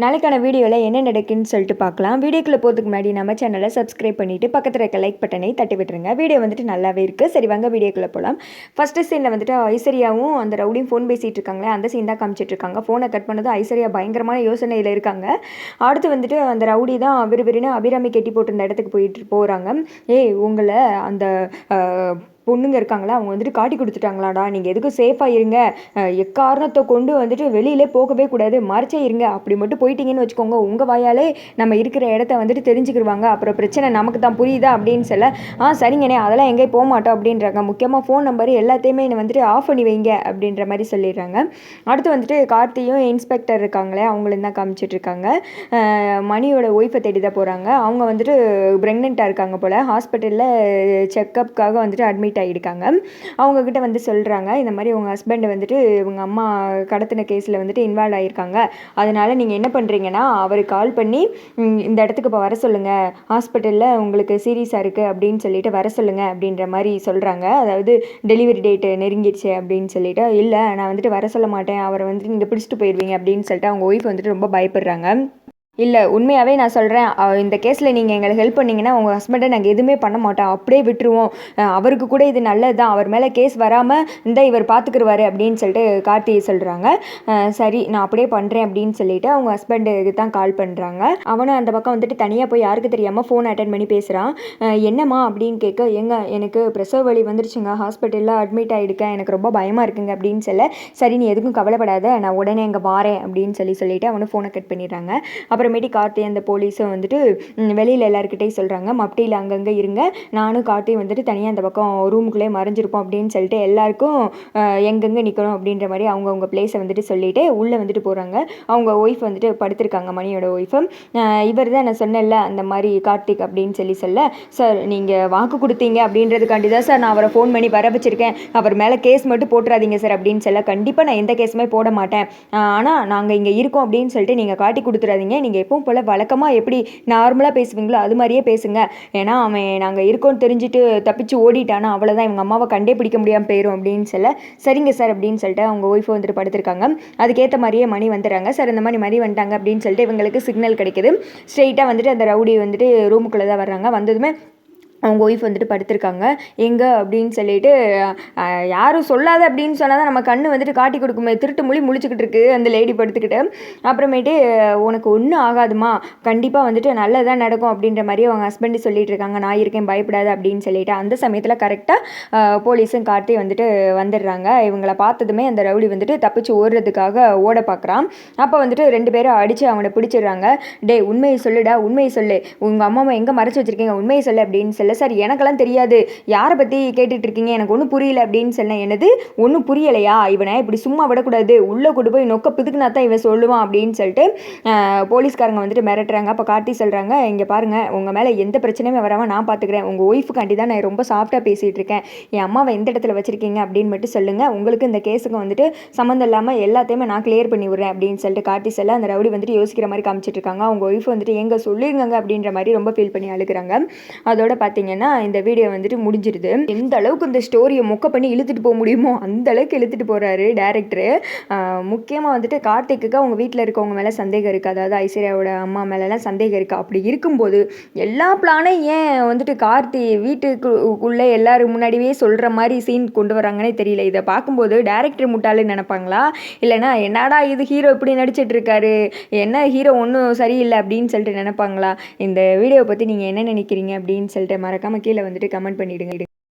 நாளைக்கான வீடியோவில் என்ன நடக்குன்னு சொல்லிட்டு பார்க்கலாம். வீடியோக்குள்ளே போகிறதுக்கு முன்னாடி நம்ம சேனலை சப்ஸ்கிரைப் பண்ணிவிட்டு பக்கத்தில் இருக்க லைக் பட்டனை தட்டி விட்டுருங்க. வீடியோ வந்துட்டு நல்லாவே இருக்குது. சரி வாங்க வீடியோக்குள்ளே போகலாம். ஃபஸ்ட்டு சீனில் வந்துட்டு ஐஸ்வர்யாவும் அந்த ரவுடியும் ஃபோன் பேசிகிட்டு இருக்காங்களே, அந்த சீன் தான் காமிச்சிட்டு இருக்காங்க. ஃபோனை கட் பண்ணது ஐஸ்வர்யா பயங்கரமான யோசனையில் இருக்காங்க. அடுத்து வந்துட்டு அந்த ரவுடி தான் விறுவிறுன்னு அபிராமி கெட்டி போட்டிருந்த இடத்துக்கு போகிறாங்க. ஏய் உங்களை அந்த பொண்ணுங்க இருக்காங்களா, அவங்க வந்துட்டு காட்டி கொடுத்துட்டாங்களாடா, நீங்கள் எதுக்கும் சேஃபாக இருங்க, எக்காரணத்தை கொண்டு வந்துட்டு வெளியிலே போகவே கூடாது, மறைச்சே இருங்க, அப்படி மட்டும் போயிட்டீங்கன்னு வச்சுக்கோங்க, உங்கள் வாயாலே நம்ம இருக்கிற இடத்த வந்துட்டு தெரிஞ்சுக்கிடுவாங்க, அப்புறம் பிரச்சனை நமக்கு தான், புரியுதா அப்படின்னு சொல்ல, சரிங்கண்ணே அதெல்லாம் எங்கேயும் போக மாட்டோம் அப்படின்றாங்க. முக்கியமாக ஃபோன் நம்பர் எல்லாத்தையுமே வந்துட்டு ஆஃப் பண்ணி வைங்க அப்படின்ற மாதிரி சொல்லிடுறாங்க. அடுத்து வந்துட்டு கார்த்தியும் இன்ஸ்பெக்டர் இருக்காங்களே, அவங்களும் தான் காமிச்சிட்ருக்காங்க. மணியோட ஒய்ஃபை தேடி தான் போகிறாங்க. அவங்க வந்துட்டு ப்ரெக்னெண்ட்டாக இருக்காங்க போல், ஹாஸ்பிட்டலில் செக்கப்புக்காக வந்துட்டு அட்மிட் ஆகிடுக்காங்க. அவங்கக்கிட்ட வந்து சொல்கிறாங்க, இந்த மாதிரி உங்கள் ஹஸ்பண்ட் வந்துட்டு உங்கள் அம்மா கடத்தின கேஸில் வந்துட்டு இன்வால்வ் ஆகியிருக்காங்க, அதனால் நீங்கள் என்ன பண்ணுறீங்கன்னா அவருக்கு கால் பண்ணி இந்த இடத்துக்கு இப்போ வர சொல்லுங்கள், ஹாஸ்பிட்டலில் உங்களுக்கு சீரியஸாக இருக்குது அப்படின்னு சொல்லிட்டு வர சொல்லுங்கள் அப்படின்ற மாதிரி சொல்கிறாங்க. அதாவது டெலிவரி டேட்டு நெருங்கிடுச்சு அப்படின்னு சொல்லிட்டு, இல்லை நான் வந்துட்டு வர சொல்ல மாட்டேன், அவரை வந்துட்டு நீங்கள் பிடிச்சிட்டு போயிடுவீங்க அப்படின்னு சொல்லிட்டு அவங்க ஒய்ஃப் வந்துட்டு ரொம்ப பயப்படுறாங்க. இல்லை உண்மையாகவே நான் சொல்கிறேன், இந்த கேஸில் நீங்கள் எங்களுக்கு ஹெல்ப் பண்ணிங்கன்னா உங்கள் ஹஸ்பண்டை நாங்கள் எதுவுமே பண்ண மாட்டோம், அப்படியே விட்டுருவோம், அவருக்கு கூட இது நல்லது தான், அவர் மேலே கேஸ் வராமல் இவர் பார்த்துக்குருவார் அப்படின்னு சொல்லிட்டு கார்த்திகை சொல்கிறாங்க. சரி நான் அப்படியே பண்ணுறேன் அப்படின்னு சொல்லிட்டு அவங்க ஹஸ்பண்டுக்கு தான் கால் பண்ணுறாங்க. அவனும் அந்த பக்கம் வந்துட்டு தனியாக போய் யாருக்கு தெரியாமல் ஃபோன் அட்டன் பண்ணி பேசுகிறான். என்னம்மா அப்படின்னு கேட்க, எனக்கு பிரசவ வலி வந்துருச்சுங்க, ஹாஸ்பிட்டலில் அட்மிட் ஆகிடுக்கேன், எனக்கு ரொம்ப பயமாக இருக்குங்க அப்படின்னு சொல்ல, சரி நீ எதுக்கும் கவலைப்படாத, நான் உடனே இங்கே வாரேன் அப்படின்னு சொல்லிட்டு அவனும் ஃபோனை கட் பண்ணிடுறாங்க. அப்புறமேட்டி கார்த்தி அந்த போலீஸும் வந்துட்டு வெளியில் எல்லாருக்கிட்டையும் சொல்கிறாங்க, மப்டியில் அங்கங்கே இருங்க, நானும் கார்த்தியும் வந்துட்டு தனியாக அந்த பக்கம் ரூமுக்குள்ளே மறைஞ்சிருப்போம் அப்படின்னு சொல்லிட்டு எல்லாருக்கும் எங்கெங்கே நிற்கணும் அப்படின்ற மாதிரி அவங்கவுங்க பிளேஸை வந்துட்டு சொல்லிவிட்டு உள்ளே வந்துட்டு போகிறாங்க. அவங்க ஒய்ஃப் வந்துட்டு படுத்திருக்காங்க, மணியோட ஒய்ஃபு. இவர் தான் நான் சொன்னேன்ல அந்த மாதிரி கார்த்திக் அப்படின்னு சொல்ல, சார் நீங்கள் வாக்கு கொடுத்தீங்க அப்படின்றதுக்காண்டி தான் சார் நான் அவரை ஃபோன் பண்ணி வர வச்சுருக்கேன், அவர் மேலே கேஸ் மட்டும் போட்டுறாதீங்க சார் அப்படின்னு சொல்ல, கண்டிப்பாக நான் எந்த கேஸுமே போட மாட்டேன், ஆனால் நாங்கள் இங்கே இருக்கோம் அப்படின்னு சொல்லிட்டு நீங்கள் காட்டி கொடுத்துறாதீங்க, நீங்கள் எப்பவும் போல் வழக்கமாக எப்படி நார்மலாக பேசுவீங்களோ அது மாதிரியே பேசுங்க, ஏன்னா அவன் நாங்கள் இருக்கோன்னு தெரிஞ்சுட்டு தப்பிச்சு ஓடிட்டானா அவ்வளோதான், இவங்க அம்மாவை கண்டே பிடிக்க முடியாமல் போயிடும் அப்படின்னு சொல்ல, சரிங்க சார் அப்படின்னு சொல்லிட்டு அவங்க ஒய்ஃபை வந்துட்டு படுத்திருக்காங்க. அதுக்கேற்ற மாதிரியே மணி வந்துடுறாங்க. சார் இந்த மாதிரி மணி வந்துட்டாங்க அப்படின்னு சொல்லிட்டு இவங்களுக்கு சிக்னல் கிடைக்குது. ஸ்ட்ரெயிட்டாக வந்துட்டு அந்த ரவுடி வந்துட்டு ரூமுக்குள்ளே தான் வர்றாங்க. வந்ததுமே அவங்க ஒய்ஃப் வந்துட்டு படுத்திருக்காங்க. எங்கே அப்படின்னு சொல்லிட்டு, யாரும் சொல்லாத அப்படின்னு சொன்னால் தான் நம்ம கண்ணு வந்துட்டு காட்டி கொடுக்குமே, திருட்டு மொழி முழிச்சுக்கிட்டு இருக்கு அந்த லேடி படுத்துக்கிட்டு. அப்புறமேட்டு உனக்கு ஒன்றும் ஆகாதுமா, கண்டிப்பாக வந்துட்டு நல்லதாக நடக்கும் அப்படின்ற மாதிரி அவங்க ஹஸ்பண்டு சொல்லிட்டு இருக்காங்க, நான் இருக்கேன் பயப்படாது அப்படின்னு சொல்லிட்டு. அந்த சமயத்தில் கரெக்டாக போலீஸும் காட்டி வந்துட்டு வந்துடுறாங்க. இவங்களை பார்த்ததுமே அந்த ரவுடி வந்துட்டு தப்பிச்சு ஓடுறதுக்காக ஓட பார்க்குறான். அப்போ வந்துட்டு 2 பேரும் அடித்து அவனை பிடிச்சிடுறாங்க. டே உண்மையை சொல்லுடா, உண்மையை சொல்லு, உங்கள் அம்மாவை எங்கே மறைச்சி வச்சுருக்கீங்க, உண்மையை சொல்லு அப்படின்னு சொல்ல, சார் எனக்கெல்லாம் தெரியாது, யாரை பற்றி கேட்டுட்டு இருக்கீங்க, எனக்கு ஒன்றும் புரியல அப்படின்னு சொன்னேன். என்னது ஒன்றும் புரியலையா, இவனை இப்படி சும்மா விடக்கூடாது, உள்ளே கொண்டு போய் நொக்க பிதுக்குனா தான் இவன் சொல்லுவான் அப்படின்னு சொல்லிட்டு போலீஸ்காரங்க வந்துட்டு மிரட்டுறாங்க. அப்போ கார்த்தி சொல்கிறாங்க, இங்கே பாருங்கள், உங்கள் மேலே எந்த பிரச்சனையுமே வராமல் நான் பார்த்துக்கிறேன், உங்கள் ஒய்ஃபுக்காண்டி தான் நான் ரொம்ப சாஃப்டாக பேசிகிட்டு இருக்கேன், என் அம்மாவை எந்த இடத்துல வச்சுருக்கீங்க அப்படின்னு மட்டும் சொல்லுங்கள், உங்களுக்கு இந்த கேஸுக்கு வந்துட்டு சம்மந்தம் இல்லாமல் எல்லாத்தையுமே நான் கிளியர் பண்ணி விடுறேன் அப்படின்னு சொல்லிட்டு கார்த்தி சொல்ல, அந்த ரவுடி வந்துட்டு யோசிக்கிற மாதிரி காமிச்சிட்டு இருக்காங்க. அவங்க ஒய்ஃப் வந்துட்டு எங்கே சொல்லிருங்க அப்படின்ற மாதிரி ரொம்ப ஃபீல் பண்ணி அழுகிறாங்க. அதோட பார்த்தீங்கன்னா இந்த வீடியோ வந்துட்டு முடிஞ்சிருது. எந்த அளவுக்கு இந்த ஸ்டோரியை மொக்க பண்ணி இழுத்துட்டு போக முடியுமோ அந்த அளவுக்கு இழுத்துட்டு போகிறாரு டேரக்டரு. முக்கியமாக வந்துட்டு கார்த்திக்கு அவங்க வீட்டில் இருக்கவங்க மேலே சந்தேகம் இருக்குது, அதாவது ஐஸ்வர்யாவோட அம்மா மேலெலாம் சந்தேகம் இருக்குது. அப்படி இருக்கும்போது எல்லா பிளானையும் ஏன் வந்துட்டு கார்த்தி வீட்டுக்குள்ளே எல்லாரும் முன்னாடியே சொல்கிற மாதிரி சீன் கொண்டு வராங்கன்னே தெரியல. இதை பார்க்கும்போது டேரக்டர் முட்டாளுன்னு நினைப்பாங்களா, இல்லைனா என்னடா இது ஹீரோ இப்படி நடிச்சிட்டு இருக்காரு, என்ன ஹீரோ ஒன்றும் சரியில்லை அப்படின்னு சொல்லிட்டு நினைப்பாங்களா. இந்த வீடியோவை பற்றி நீங்கள் என்ன நினைக்கிறீங்க அப்படின்னு சொல்லிட்டு மறக்காமல் கீழே வந்துட்டு கமெண்ட் பண்ணிவிடுங்க.